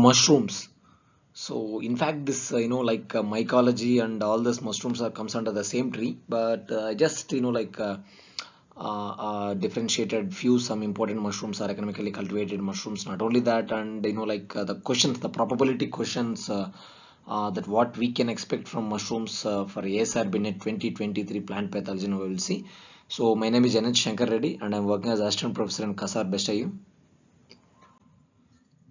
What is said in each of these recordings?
mushrooms. So in fact, this mycology and all this mushrooms are comes under the same tree, but just differentiated few some important mushrooms are economically cultivated mushrooms. Not only that, and the questions, the probability questions, that what we can expect from mushrooms for ASR Binet 2023 plant pathology, we will see. So my name is Janet Shankar Reddy, and I'm working as assistant professor in Kasar Best IU.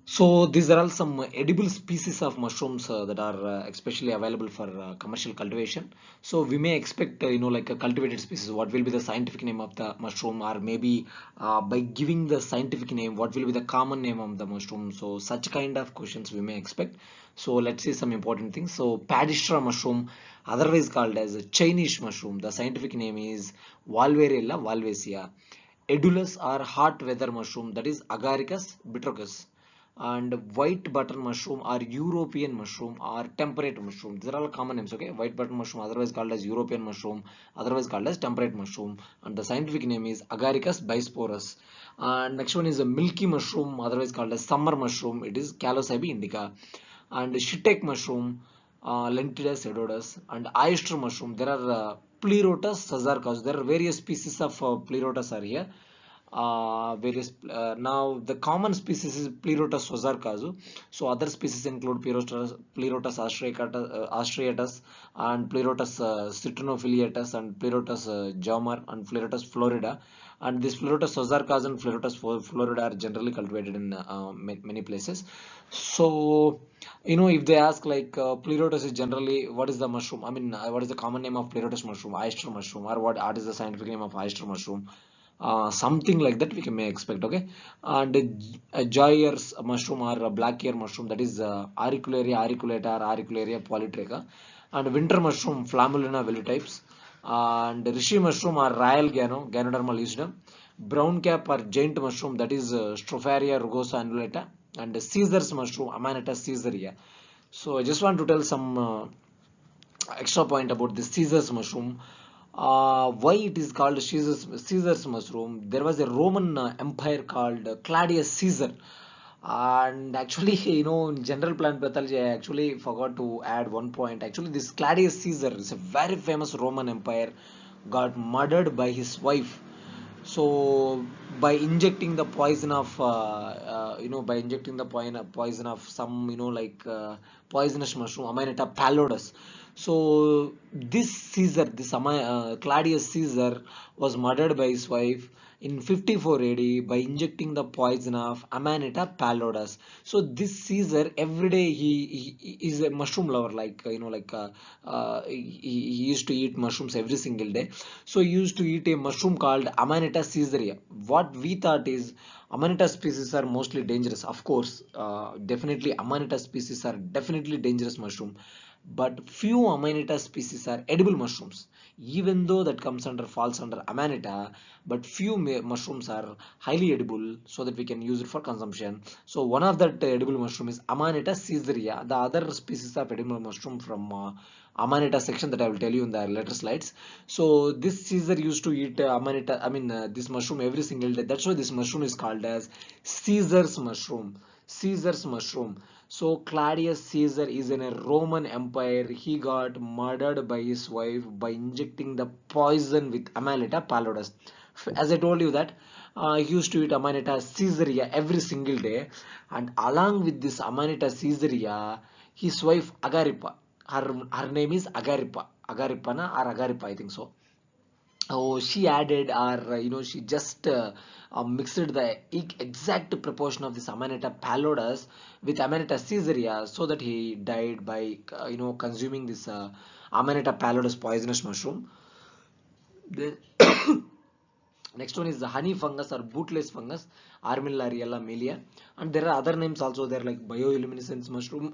So these are all some edible species of mushrooms that are especially available for commercial cultivation. So we may expect like a cultivated species, what will be the scientific name of the mushroom, or maybe by giving the scientific name, what will be the common name of the mushroom. So such kind of questions we may expect. So let's see some important things. So Padistra mushroom, otherwise called as a Chinese mushroom, the scientific name is Valverella valvaceae. Edulus or hot weather mushroom, that is Agaricus bitrocus. And white button mushroom or European mushroom or temperate mushroom, these are all common names. Okay, white button mushroom, otherwise called as European mushroom, otherwise called as temperate mushroom, and the scientific name is Agaricus bisporus. And next one is a milky mushroom, otherwise called as summer mushroom, it is Calocybe indica. And shiitake mushroom, Lentidus edodus. And oyster mushroom, there are Pleurotus sazarcus, there are various species of Pleurotus are here. Now the common species is Pleurotus sozarkazu. So other species include Pleurotus austriatus and Pleurotus citronofiliatus and Pleurotus jomar and Pleurotus florida. And this Pleurotus sozarkazu and Pleurotus florida are generally cultivated in many places. So if they ask like Pleurotus is generally, what is the mushroom? I mean, what is the common name of Pleurotus mushroom? Oyster mushroom, or what is the scientific name of oyster mushroom? Something like that may expect. Okay, and a joyers mushroom or a black ear mushroom, that is auricularia auriculata or auricularia polytracha. And winter mushroom Flammulina velutypes. And rishi mushroom or royal Ganoderma lucidum. Brown cap or giant mushroom, that is Stropharia rugosa annulata. And Caesar's mushroom Amanita caesaria. So I just want to tell some extra point about the Caesar's mushroom. Why it is called Caesar's mushroom? There was a Roman empire called Claudius Caesar, and actually, in general plant pathology, I actually forgot to add one point. Actually, this Claudius Caesar is a very famous Roman empire, got murdered by his wife. So by injecting the poison of poison of some poisonous mushroom Amanita pallidus. So this Caesar, Claudius Caesar, was murdered by his wife in 54 AD by injecting the poison of Amanita pallidus. So this Caesar, every day he is a mushroom lover, he used to eat mushrooms every single day. So he used to eat a mushroom called Amanita caesaria. What we thought is Amanita species are mostly dangerous. Of course, definitely Amanita species are definitely dangerous mushroom, but few Amanita species are edible mushrooms. Even though that falls under Amanita, but few mushrooms are highly edible, so that we can use it for consumption. So one of that edible mushroom is Amanita caesaria. The other species of edible mushroom from Amanita section that I will tell you in the later slides. So this Caesar used to eat Amanita, this mushroom every single day. That's why this mushroom is called as Caesar's mushroom. Caesar's mushroom. So Claudius Caesar is in a Roman empire. He got murdered by his wife by injecting the poison with Amanita pallidus. As I told you that he used to eat Amanita caesaria every single day, and along with this Amanita caesaria, his wife Agrippa, her name is Agrippa, Agrippana or Agrippa, I think so. Oh, she added, or she just mixed the exact proportion of this Amanita pallidus with Amanita caesaria, so that he died by consuming this Amanita pallidus poisonous mushroom. Then next one is the honey fungus or bootless fungus, Armillariella melia, and there are other names also there like bioluminescence mushroom.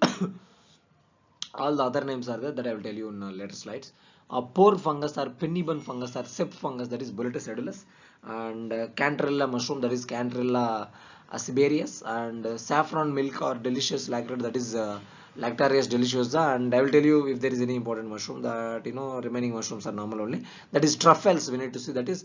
All the other names are there that I will tell you in later slides. Pore fungus or pennybun fungus or sep fungus, that is Boletus edulis, and Cantarella mushroom, that is Cantarella siberius, and saffron milk or delicious lactate, that is Lactarius deliciosa. And I will tell you if there is any important mushroom. That remaining mushrooms are normal only. That is truffles we need to see, that is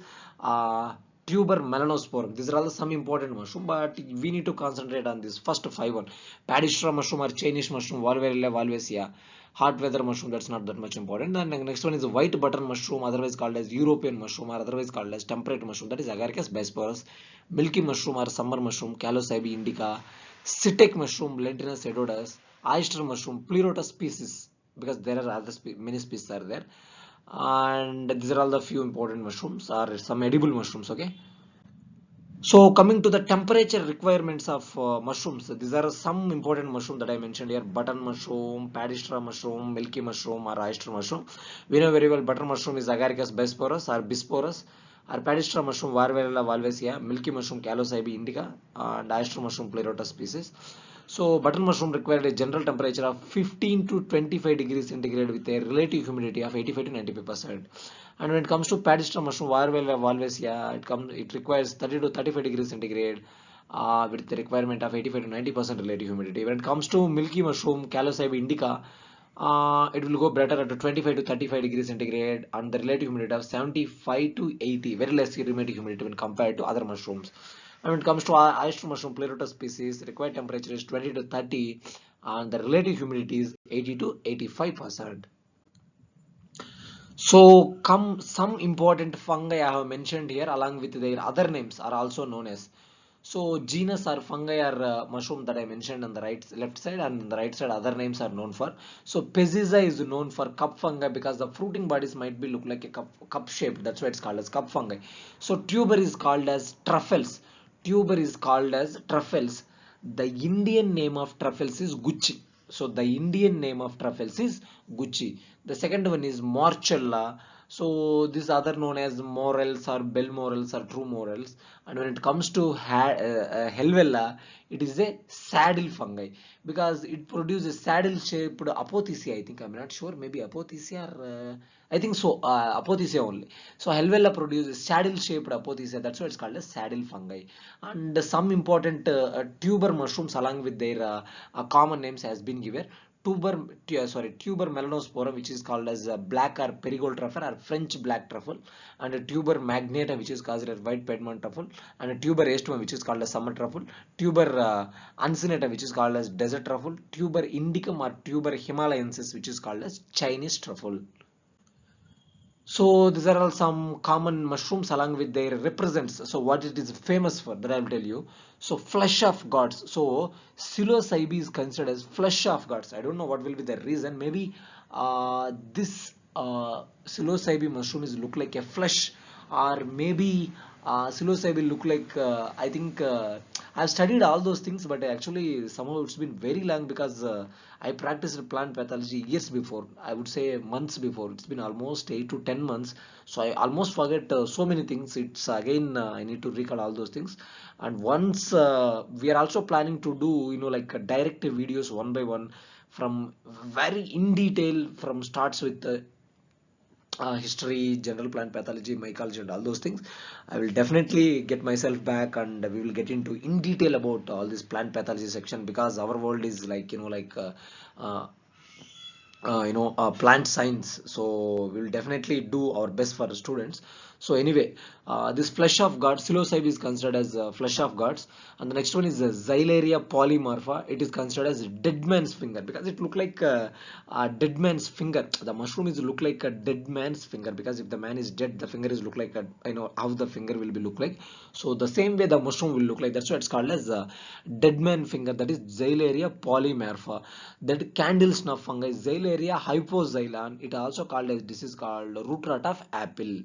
tuber melanosporum. These are all some important mushroom, but we need to concentrate on this first five one. Padistra mushroom or Chinese mushroom, Volvarilla valvaceae, hot weather mushroom, that's not that much important. And the next one is white button mushroom, otherwise called as European mushroom, or otherwise called as temperate mushroom, that is Agaricus bisporus. Milky mushroom or summer mushroom, Calocybe indica. Sitek mushroom, Lentinus edodus. Oyster mushroom, Pleurotus species, because there are other many species are there. And these are all the few important mushrooms or some edible mushrooms. Okay, so coming to the temperature requirements of mushrooms, these are some important mushroom that I mentioned here: button mushroom, padistra mushroom, milky mushroom, or oyster mushroom. We know very well button mushroom is Agaricus bisporus or bisporus, or padistra mushroom Varvarella valvaceae, milky mushroom Calocybe indica, and oyster mushroom Pleurotus species. So button mushroom required a general temperature of 15 to 25 degrees centigrade with a relative humidity of 85 to 95%. And when it comes to Padistra mushroom, Varvella valvaceae, it requires 30 to 35 degrees centigrade with the requirement of 85 to 90% relative humidity. When it comes to milky mushroom, Calocybe indica, it will go better at 25 to 35 degrees centigrade and the relative humidity of 75 to 80, very less relative humidity when compared to other mushrooms. And when it comes to oyster mushroom Pleurotus species, required temperature is 20 to 30 and the relative humidity is 80 to 85%. So come some important fungi I have mentioned here along with their other names are also known as. So genus or fungi or mushroom that I mentioned on the left side, and on the right side other names are known for. So Pezziza is known for cup fungi because the fruiting bodies might be look like a cup shaped. That's why it's called as cup fungi. So tuber is called as truffles. Tuber is called as truffles. The Indian name of truffles is Gucci. So the Indian name of truffles is Gucci. The second one is Morchella. So these other known as morels or bell morels or true morels. And when it comes to Helvella, it is a saddle fungi because it produces saddle shaped apothecia. I think I'm not sure, maybe apothecia or I think so, apothecia only. So Helvella produces saddle shaped apothecia. That's why it's called as saddle fungi. And some important tuber mushrooms along with their common names has been given. Tuber melanosporum, which is called as black or perigold truffle or French black truffle, and a tuber magnata, which is called as white Piedmont truffle, and a tuber aestum, which is called as summer truffle, tuber uncinata, which is called as desert truffle, tuber indicum or tuber himalayensis, which is called as Chinese truffle. So these are all some common mushrooms along with their represents. So what it is famous for, that I will tell you. So flesh of gods. So psilocybe is considered as flesh of gods. I don't know what will be the reason. Maybe this psilocybe mushroom is look like a flesh, or maybe psilocybe look like I think I've studied all those things, but actually somehow it's been very long because I practiced plant pathology years before. I would say months before. It's been almost 8 to 10 months, so I almost forget so many things. It's again I need to recall all those things. And once we are also planning to do like direct videos one by one from very in detail, from starts with history, general plant pathology, mycology, and all those things. I will definitely get myself back and we will get into in detail about all this plant pathology section, because our world is like uh, plant science, so we will definitely do our best for the students. So anyway, this flesh of god psilocybe is considered as flesh of gods. And the next one is Xylaria polymorpha. It is considered as dead man's finger because it look like a dead man's finger. The mushroom is look like a dead man's finger because if the man is dead, the finger is look like a, how the finger will be look like. So the same way the mushroom will look like. That's why it's called as dead man finger. That is Xylaria polymorpha. That candle snuff fungi, Xylaria hypoxylon. It also called as disease called root rot of apple.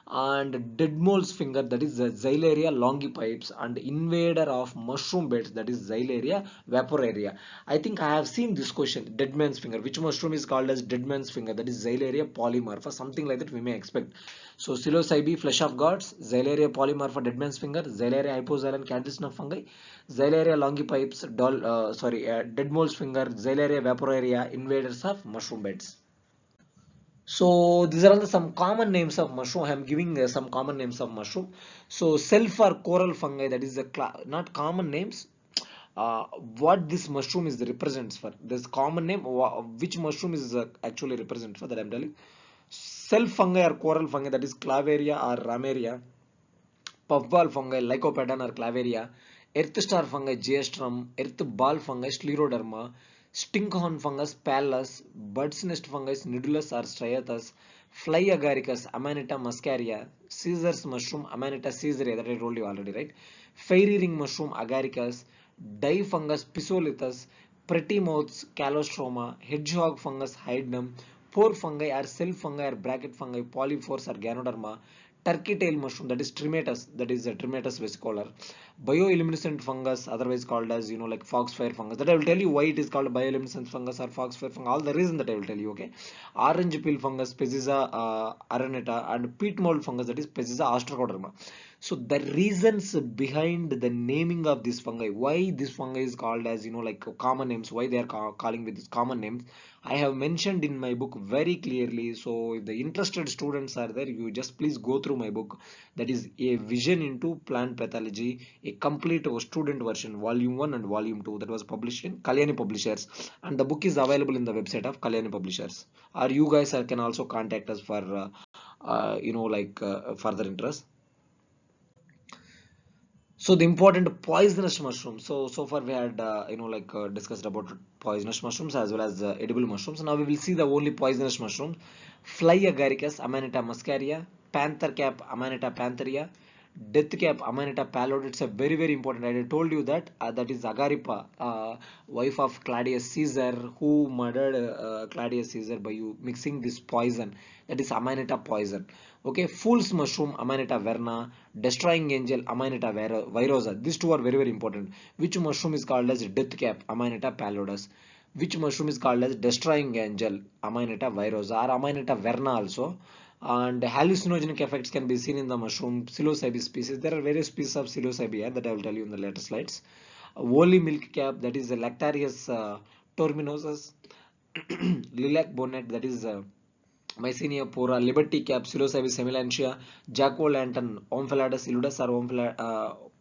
And dead mole's finger, that is Xylaria longipipes. And invader of mushroom beds, that is Xylaria vaporaria. I think I have seen this question, dead man's finger. Which mushroom is called as dead man's finger? That is Xylaria polymorpha. Something like that we may expect. So psilocybe, flesh of gods, Xylaria polymorpha, dead man's finger, Xylaria hypoxylon, candle snuff fungi, Xylaria longipipes, dead mole's finger, Xylaria vaporaria, invaders of mushroom beds. So these are all some common names of mushroom. I am giving some common names of mushroom. So self or coral fungi, that is not common names. What this mushroom is represents for. This common name, which mushroom is actually represent for, that I am telling. Self fungi or coral fungi, that is Clavaria or Ramaria. puffball fungi Lycopodon or Clavaria, earth star fungi Geostrum, earth ball fungi Scleroderma, stinkhorn fungus Pallas, bird's nest fungus Nidulus or Striatus, fly agaricus Amanita muscaria, Caesar's mushroom Amanita caesarea that I told you already, right? Fairy ring mushroom Agaricus, dye fungus Pisolithus, pretty mouths Callostroma, hedgehog fungus Hydnum, pore fungi or self fungi or bracket fungi Polyphores or Ganoderma, turkey tail mushroom that is Trimatus, that is a Trimatus vesicolor, bioluminescent fungus otherwise called as like foxfire fungus, that I will tell you why it is called bioluminescent fungus or foxfire fungus, all the reason that I will tell you. Okay, orange peel fungus Pezza araneta, and peat mold fungus that is Pezza astrocoderma. So the reasons behind the naming of this fungi, why this fungi is called as like common names, why they are calling with these common names, I have mentioned in my book very clearly. So if the interested students are there, you just please go through my book, that is A Vision into Plant Pathology, a complete student version, volume 1 and volume 2, that was published in Kalyani Publishers, and the book is available in the website of Kalyani Publishers, or you guys can also contact us for further interest. So the important poisonous mushrooms. So far we had discussed about poisonous mushrooms as well as edible mushrooms. Now we will see the only poisonous mushrooms: Fly agaricus Amanita muscaria, panther cap Amanita pantheria, death cap Amanita pallid. It's a very important. I told you that that is Agaripa, wife of Claudius Caesar, who murdered Claudius Caesar by you mixing this poison. That is Amanita poison. Okay, fool's mushroom Amanita verna, destroying angel Amanita virosa. These two are very important. Which mushroom is called as death cap Amanita pallidus? Which mushroom is called as destroying angel Amanita virosa or Amanita verna also? And hallucinogenic effects can be seen in the mushroom psilocybe species. There are various species of psilocybe that I will tell you in the later slides. Woolly milk cap, that is Lactarius torminosus. Lilac bonnet, that is Mycenia pora, Liberty cap, Psilocybe semilantia, Jack-o'-lantern, Omphalatus illudus or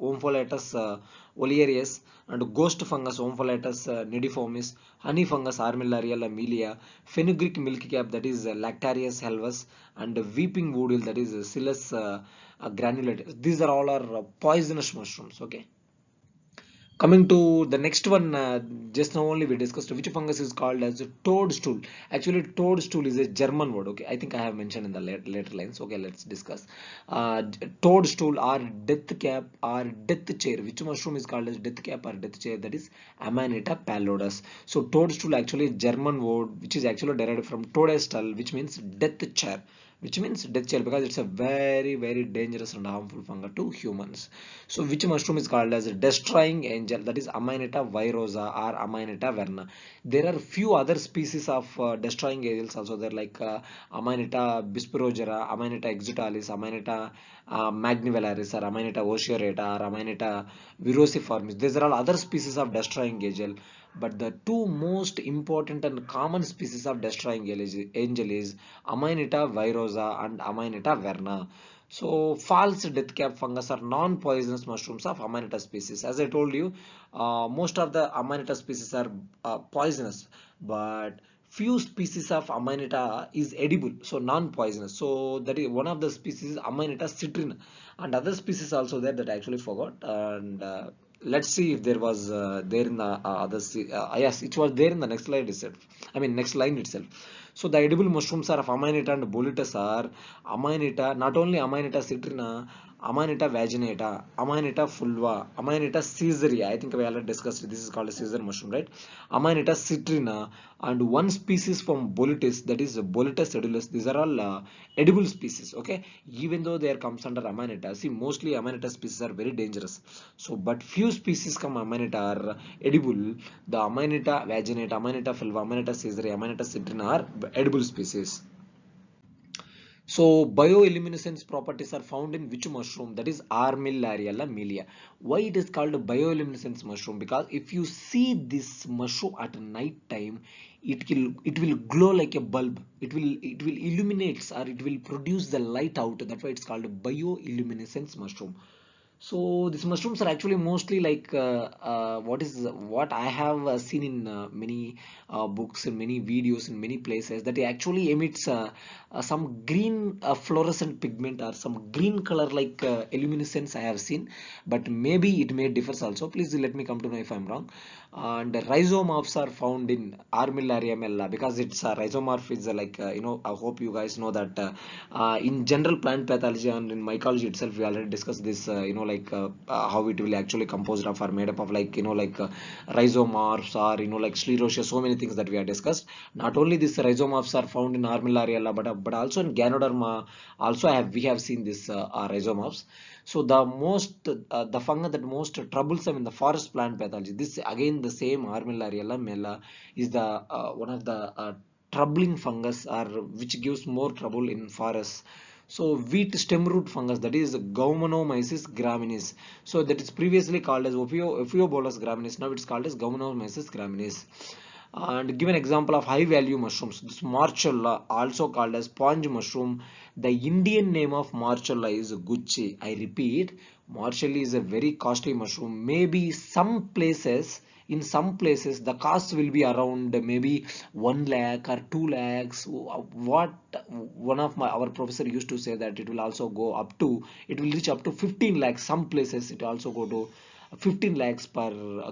Omphalatus olearius, and ghost fungus Omphalatus nidiformis, honey fungus Armillaria lamelia, fenugreek milk cap, that is Lactarius helvus, and weeping woodil, that is Scilus granulatus. These are all are poisonous mushrooms. Okay. Coming to the next one, just now only we discussed which fungus is called as a toadstool. Actually, toadstool is a German word. Okay, I think I have mentioned in the later lines. Okay, let's discuss. Toadstool or death cap or death chair. Which mushroom is called as death cap or death chair? That is Amanita pallidus. So toadstool actually is German word which is actually derived from toadstool, which means death chair, which means death chair, because it's a very dangerous and harmful fungus to humans. So which mushroom is called as a destroying angel? That is Amanita virosa or Amanita verna. There are few other species of destroying angels also there, like Amanita bispirogera, Amanita exitalis, Amanita magnivellaris, or Amanita ocearata, or Amanita virosiformis. These are all other species of destroying angel. But the two most important and common species of destroying angel is Amanita virosa and Amanita verna. So false death cap fungus are non-poisonous mushrooms of Amanita species. As I told you, most of the Amanita species are poisonous, but few species of Amanita is edible, so non-poisonous. So that is one of the species, Amanita citrina, and other species also there that I actually forgot. And let's see if there was there in the yes, it was there in the next slide itself. I mean next line itself. So the edible mushrooms are of Amanita and Boletus are Amanita, not only Amanita citrina, Amanita vaginata, Amanita fulva, Amanita caesarea. I think we already discussed it. This is called a Caesar mushroom, right? Amanita citrina, and one species from Boletus, that is Boletus edulis. These are all edible species. Okay, even though they are comes under Amanita. See, mostly Amanita species are very dangerous. So, but few species come Amanita are edible. The Amanita vaginata, Amanita fulva, Amanita caesarea, Amanita citrina are edible species. So bioluminescence properties are found in which mushroom? That is Armillaria lamelia. Why it is called bioluminescence mushroom? Because if you see this mushroom at night time, it will glow like a bulb. It will illuminates, or it will produce the light out. That's why it's called bioluminescence mushroom. So these mushrooms are actually mostly like what I have seen in many books and many videos in many places, that it actually emits some green fluorescent pigment or some green color like luminescence I have seen, but maybe it may differs also. Please let me come to know if I'm wrong. And rhizomorphs are found in Armillaria mella, because it's rhizomorph is I hope you guys know that in general plant pathology and in mycology itself we already discussed this, how it will actually composed of or made up of rhizomorphs or like sclerotia, so many things that we have discussed. Not only this rhizomorphs are found in Armillaria, but also in Ganoderma also we have seen this rhizomorphs. So the fungus that most troublesome in the forest plant pathology, this again the same Armillaria mela is the one of the troubling fungus, or which gives more trouble in forests. So wheat stem root fungus, that is Gaumonomyces graminis. So that is previously called as Ophiobolus graminis. Now it's called as Gaumonomyces graminis. And give an example of high value mushrooms. This Marchella, also called as sponge mushroom. The Indian name of Marchella is Gucci. I repeat, Marchella is a very costly mushroom. Maybe in some places the cost will be around maybe 1 lakh or 2 lakhs. What one of our professor used to say that it will also go up to, it will reach up to 15 lakhs. Some places it also go to 15 lakhs per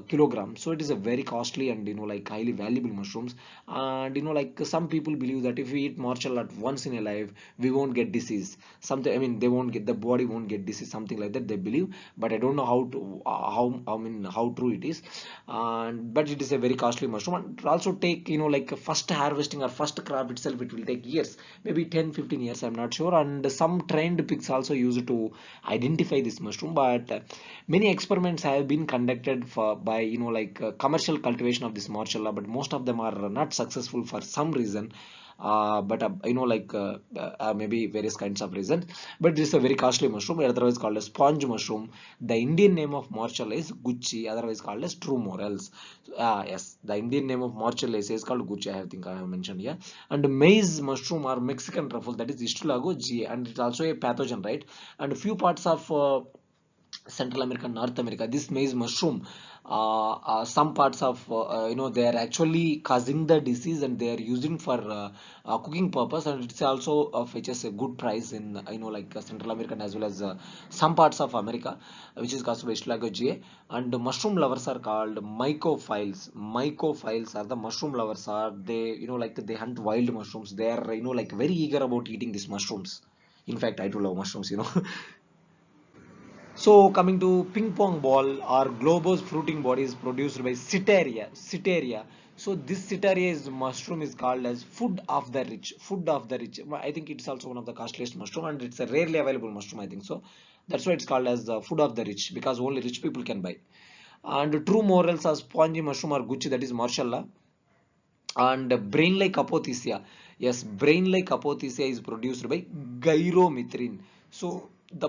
kilogram. So it is a very costly and like highly valuable mushrooms. And like some people believe that if we eat marshal at once in a life, we won't get disease, something, I mean they won't get, the body won't get disease, something like that they believe. But I don't know how to how I mean how true it is. And but it is a very costly mushroom, and it also take like first harvesting or first crop itself, it will take years, maybe 10-15 years, I'm not sure. And some trained pigs also use it to identify this mushroom. But many experiments have been conducted for by commercial cultivation of this marshalla, but most of them are not successful for some reason. But maybe various kinds of reasons. But this is a very costly mushroom, otherwise called a sponge mushroom. The Indian name of marshalla is Gucci, otherwise called as true morels. Yes, the Indian name of marshalla is called Gucci, I think I have mentioned here. And maize mushroom or Mexican truffle, that is Istulago G, and it's also a pathogen, right? And a few parts of Central America, North America, this maize mushroom, some parts of they are actually causing the disease, and they are using for cooking purpose, and it's also fetches a good price in Central America as well as some parts of America, which is caused by Schlager. And the mushroom lovers are called mycophiles. Mycophiles are the mushroom lovers, are they they hunt wild mushrooms. They are very eager about eating these mushrooms. In fact, I do love mushrooms. So coming to ping pong ball or globose fruiting body is produced by Citeria. Citeria. So this Citeria is mushroom is called as food of the rich. Food of the rich. I think it's also one of the costliest mushroom, and it's a rarely available mushroom, I think so. That's why it's called as the food of the rich, because only rich people can buy. And true morels are spongy mushroom or Gucci, that is marshalla. And brain like apothecia, yes, brain like apothecia is produced by gyromethrin. So the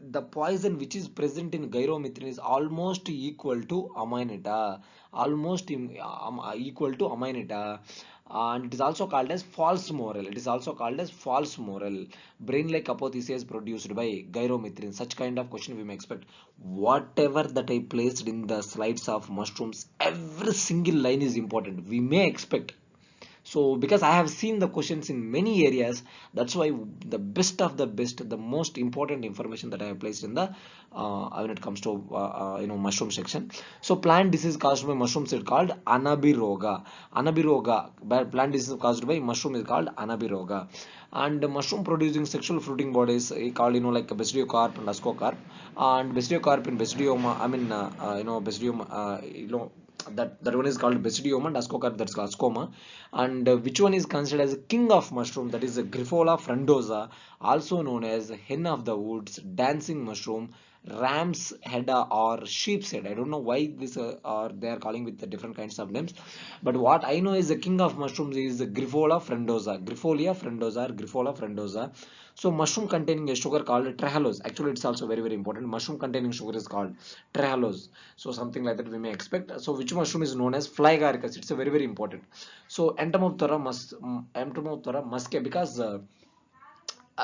the poison which is present in gyromethrin is almost equal to amanita, equal to amanita. And it is also called as false moral. It is also called as false moral. Brain like apothecia is produced by gyromethrin. Such kind of question we may expect. Whatever that I placed in the slides of mushrooms, every single line is important. We may expect. So because I have seen the questions in many areas, that's why the best of the best, the most important information that I have placed in the when it comes to mushroom section. So plant disease caused by mushrooms is called anabiroga. Anabiroga, plant disease caused by mushroom is called anabiroga. And mushroom producing sexual fruiting bodies called like basidiocarp and ascocarp. And basidiocarp in basidioma, I mean basidium that one is called basidioma, and ascocarp, that's called ascoma. And which one is considered as a king of mushroom, that is a Grifola frondosa, also known as hen of the woods, dancing mushroom, ram's head or sheep's head. I don't know why this or they are calling with the different kinds of names, but what I know is the king of mushrooms is Grifola frondosa, Grifolia frondosa or Grifola frondosa. So mushroom containing a sugar called trehalose. Actually, it's also very important. Mushroom containing sugar is called trehalose. So something like that we may expect. So which mushroom is known as Flygaricus? It's a very important. So Entomoptera muscae, because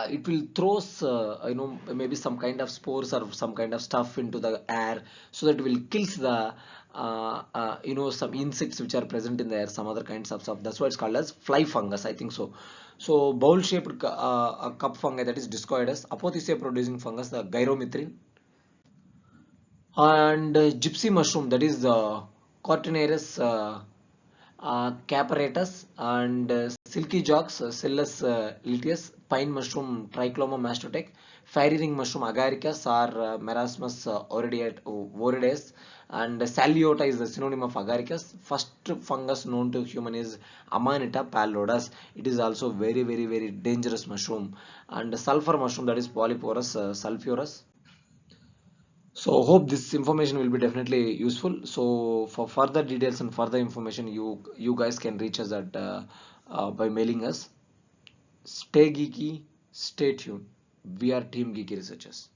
it will throws maybe some kind of spores or some kind of stuff into the air, so that it will kills the some insects which are present in the air, some other kinds of stuff. That's why it's called as fly fungus, I think so. So bowl shaped cup fungi, that is Discoides. Apothecia producing fungus, the Gyromithrin. And gypsy mushroom, that is Cortinarius caparatus. And silky jocks, Scillas luteus. Pine mushroom, Trichloma mastotech. Fairy ring mushroom, Agaricus or Marasmus viridis. And Saliota is the synonym of Agaricus. First fungus known to human is Amanita pallidus. It is also very, very, very dangerous mushroom. And sulfur mushroom, that is Polyporus sulphurus. So hope this information will be definitely useful. So for further details and further information, you guys can reach us at by mailing us. Stay geeky, stay tuned. We are Team Geeky Researchers.